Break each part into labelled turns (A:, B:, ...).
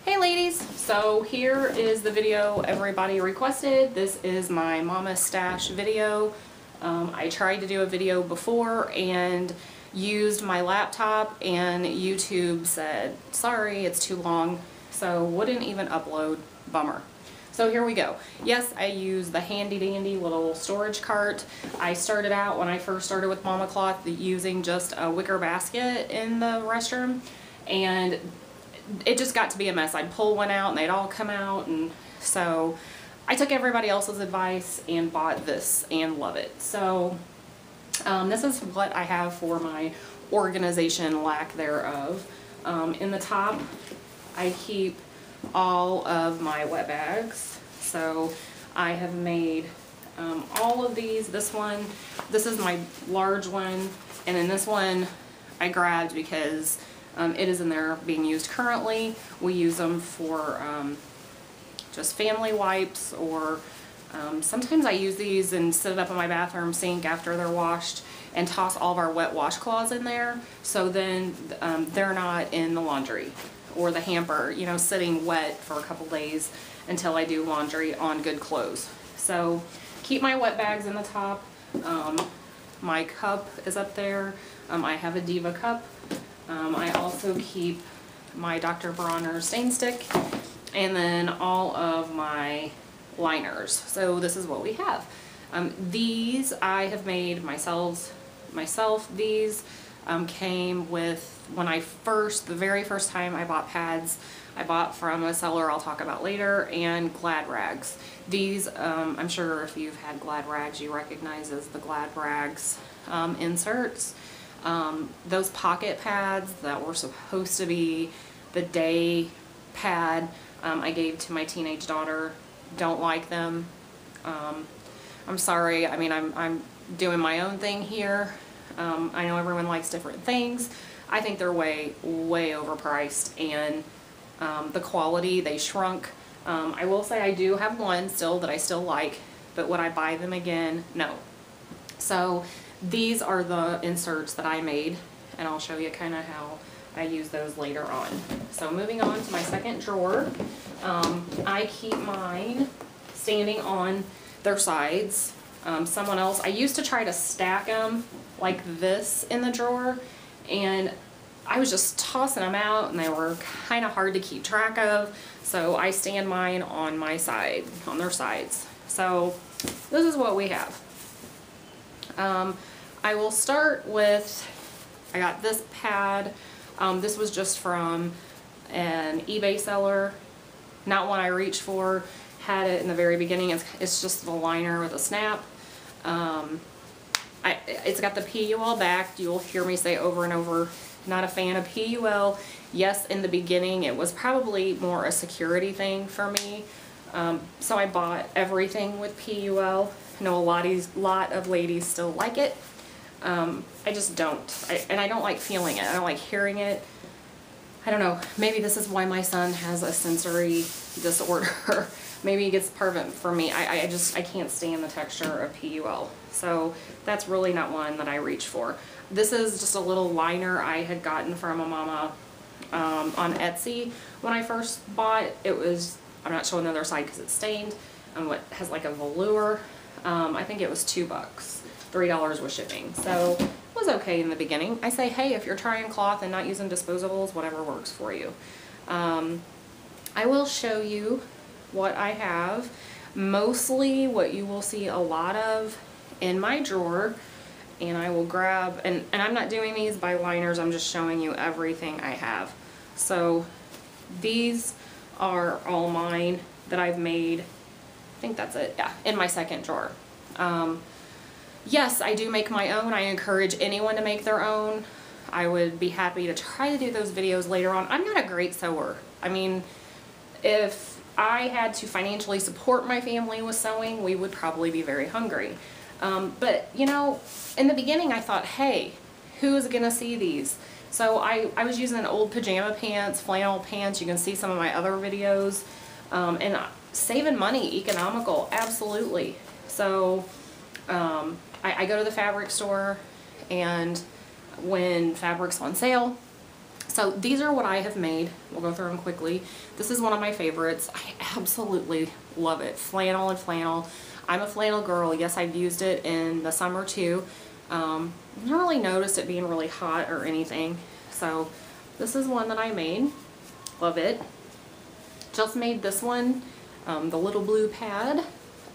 A: Hey ladies, so here is the video everybody requested. This is my Mama Stash video. I tried to do a video before and used my laptop and YouTube said, sorry, it's too long, so wouldn't even upload. Bummer. So here we go. Yes, I use the handy dandy little storage cart. I started out when I first started with Mama Cloth using just a wicker basket in the restroom, and it just got to be a mess. I'd pull one out and they'd all come out, and so I took everybody else's advice and bought this and love it. So this is what I have for my organization, lack thereof. In the top I keep all of my wet bags. So I have made all of these. This is my large one, and then this one I grabbed because it is in there being used currently. We use them for just family wipes, or sometimes I use these and sit it up in my bathroom sink after they're washed and toss all of our wet washcloths in there, so then they're not in the laundry or the hamper, you know, sitting wet for a couple days until I do laundry on good clothes. So keep my wet bags in the top. My cup is up there. I have a Diva cup. I also keep my Dr. Bronner stain stick, and then all of my liners. So this is what we have. These I have made myself. These came with, when the very first time I bought pads, I bought from a seller I'll talk about later, and Glad Rags. These, I'm sure if you've had Glad Rags, you recognize as the Glad Rags inserts. Those pocket pads that were supposed to be the day pad, I gave to my teenage daughter. Don't like them. I'm sorry. I mean, I'm doing my own thing here. I know everyone likes different things. I think they're way overpriced, and the quality, they shrunk. I will say I do have one still that I still like, but would I buy them again? No. So these are the inserts that I made, and I'll show you kind of how I use those later on. So moving on to my second drawer, I keep mine standing on their sides. Someone else, I used to try to stack them like this in the drawer, and I was just tossing them out and they were kind of hard to keep track of, so I stand mine on my side, on their sides. So this is what we have. I will start with, I got this pad. This was just from an eBay seller, not one I reached for. Had it in the very beginning. It's just the liner with a snap. It's got the PUL back. You'll hear me say over and over, not a fan of PUL. Yes, in the beginning it was probably more a security thing for me. So I bought everything with PUL. I know a lot of ladies still like it. I just don't. And I don't like feeling it. I don't like hearing it. I don't know. Maybe this is why my son has a sensory disorder. Maybe it gets part of it for me. I can't stand the texture of PUL. So that's really not one that I reach for. This is just a little liner I had gotten from a mama on Etsy. When I first bought it, was, I'm not showing the other side because it's stained, and what has like a velour. I think it was $2, $3 with shipping. So it was okay in the beginning. I say, hey, if you're trying cloth and not using disposables, whatever works for you. I will show you what I have. Mostly what you will see a lot of in my drawer, and I will grab, and I'm not doing these by liners, I'm just showing you everything I have. So these are all mine that I've made. I think that's it, yeah, in my second drawer. Yes, I do make my own. I encourage anyone to make their own. I would be happy to try to do those videos later on. I'm not a great sewer. I mean, if I had to financially support my family with sewing, we would probably be very hungry. But, you know, in the beginning I thought, hey, who's gonna see these? So I was using old pajama pants, flannel pants. You can see some of my other videos. And saving money, economical, absolutely. So I go to the fabric store, and when fabric's on sale, So these are what I have made. We'll go through them quickly. This is one of my favorites. I absolutely love it. Flannel and flannel. I'm a flannel girl. Yes, I've used it in the summer too. I've not really noticed it being really hot or anything. So this is one that I made. Love it. Just made this one, the little blue pad.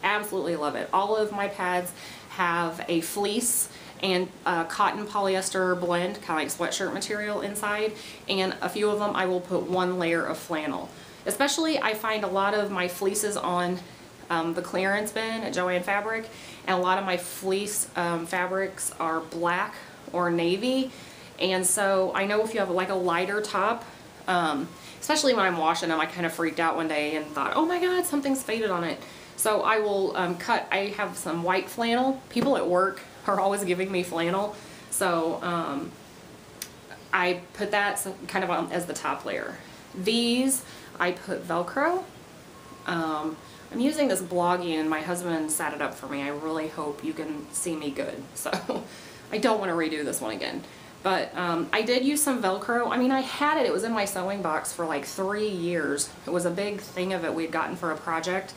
A: Absolutely love it. All of my pads have a fleece and cotton polyester blend, kind of like sweatshirt material inside, and a few of them I will put one layer of flannel. Especially I find a lot of my fleeces on the clearance bin at Joann Fabric, and a lot of my fleece fabrics are black or navy, and so I know if you have like a lighter top, especially when I'm washing them, I kind of freaked out one day and thought, oh my god, something's faded on it. So I will cut, I have some white flannel. People at work are always giving me flannel, so I put that kind of on as the top layer. These I put Velcro. I'm using this Blogging, and my husband set it up for me. I really hope you can see me good, so I don't want to redo this one again. But I did use some Velcro. I mean, I had it. It was in my sewing box for like 3 years. It was a big thing of it we'd gotten for a project,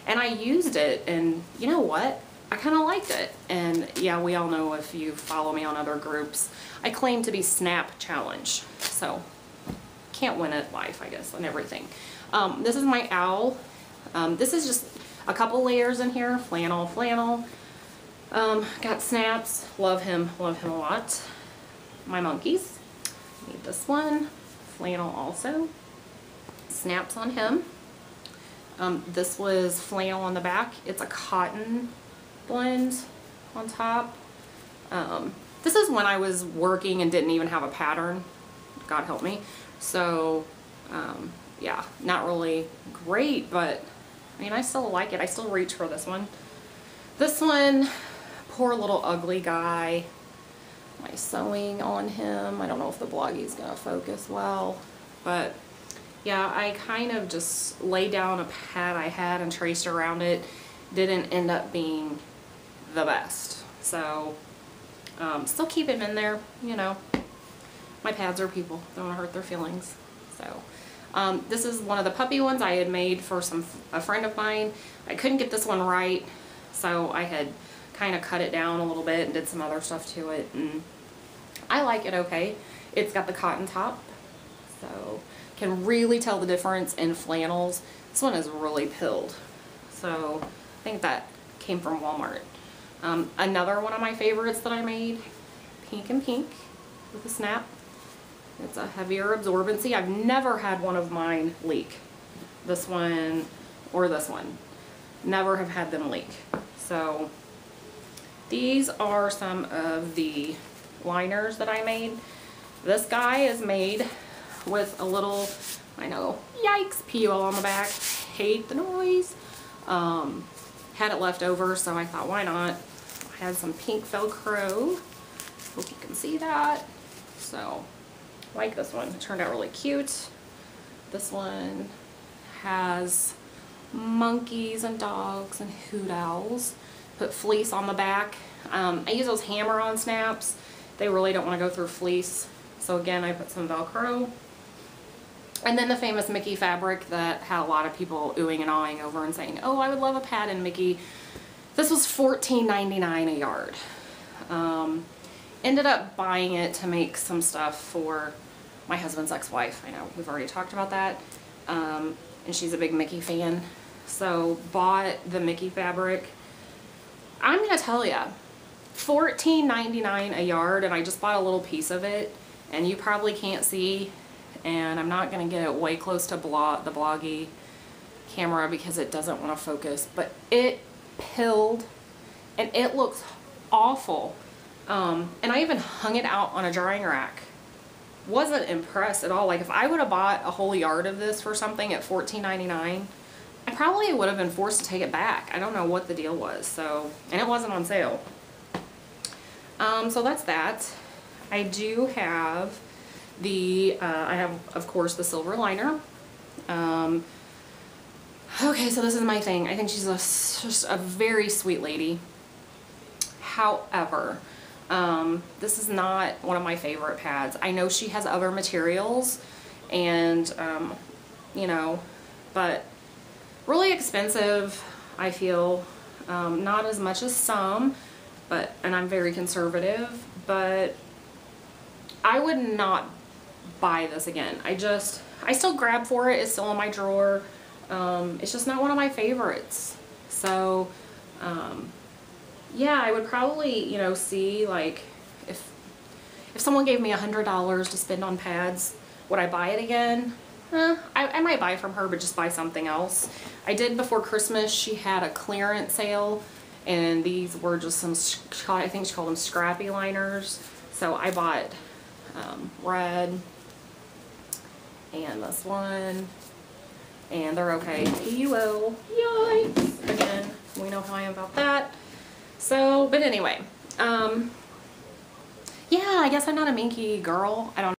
A: and I used it, and you know what? I kind of liked it. And yeah, we all know, if you follow me on other groups, I claim to be Snap Challenge. So can't win at life, I guess, and everything. This is my owl. This is just a couple layers in here. Flannel, flannel. Got snaps. Love him a lot. My monkeys. Need this one. Flannel also. Snaps on him. This was flannel on the back. It's a cotton blend on top. This is when I was working and didn't even have a pattern. God help me. So yeah, not really great, but I mean, I still like it. I still reach for this one. This one, poor little ugly guy. My sewing on him. I don't know if the Bloggie's gonna focus well, but yeah, I kind of just laid down a pad I had and traced around it. Didn't end up being the best. So still keep him in there, you know. My pads are people. Don't want to hurt their feelings. So this is one of the puppy ones I had made for a friend of mine. I couldn't get this one right, so I had kind of cut it down a little bit and did some other stuff to it, and I like it okay. It's got the cotton top, so can really tell the difference in flannels. This one is really pilled, so I think that came from Walmart. Another one of my favorites that I made, pink and pink with a snap. It's a heavier absorbency. I've never had one of mine leak. This one or this one. Never have had them leak. So these are some of the liners that I made. This guy is made with a little, I know, yikes, PUL on the back. Hate the noise. Had it left over, so I thought, why not? I had some pink Velcro. Hope you can see that. So, like this one. It turned out really cute. This one has monkeys and dogs and hoot owls. Put fleece on the back. I use those hammer-on snaps. They really don't want to go through fleece. So again, I put some Velcro. And then the famous Mickey fabric that had a lot of people oohing and awing over and saying, oh, I would love a pad in Mickey. This was $14.99 a yard. Ended up buying it to make some stuff for my husband's ex-wife. I know, we've already talked about that. And she's a big Mickey fan. So bought the Mickey fabric. I'm going to tell you, $14.99 a yard, and I just bought a little piece of it, and you probably can't see, and I'm not going to get it way close to the Blogging camera because it doesn't want to focus, but it pilled, and it looks awful. And I even hung it out on a drying rack. Wasn't impressed at all. Like, if I would have bought a whole yard of this for something at $14.99, I probably would have been forced to take it back. I don't know what the deal was. So, and it wasn't on sale. So that's that. I do have the, I have, of course, the silver liner. Okay, so this is my thing. I think she's just a very sweet lady. However, This is not one of my favorite pads. I know she has other materials and, you know, but really expensive, I feel. Not as much as some, but, and I'm very conservative, but I would not buy this again. I still grab for it. It's still in my drawer. It's just not one of my favorites. So, yeah, I would probably, you know, see, like, if someone gave me $100 to spend on pads, would I buy it again? I might buy from her, but just buy something else. I did before Christmas. She had a clearance sale, and these were just some, I think she called them scrappy liners. So I bought red and this one, and they're okay. PUO, yikes! Again, we know how I am about that. So, but anyway, yeah, I guess I'm not a minky girl. I don't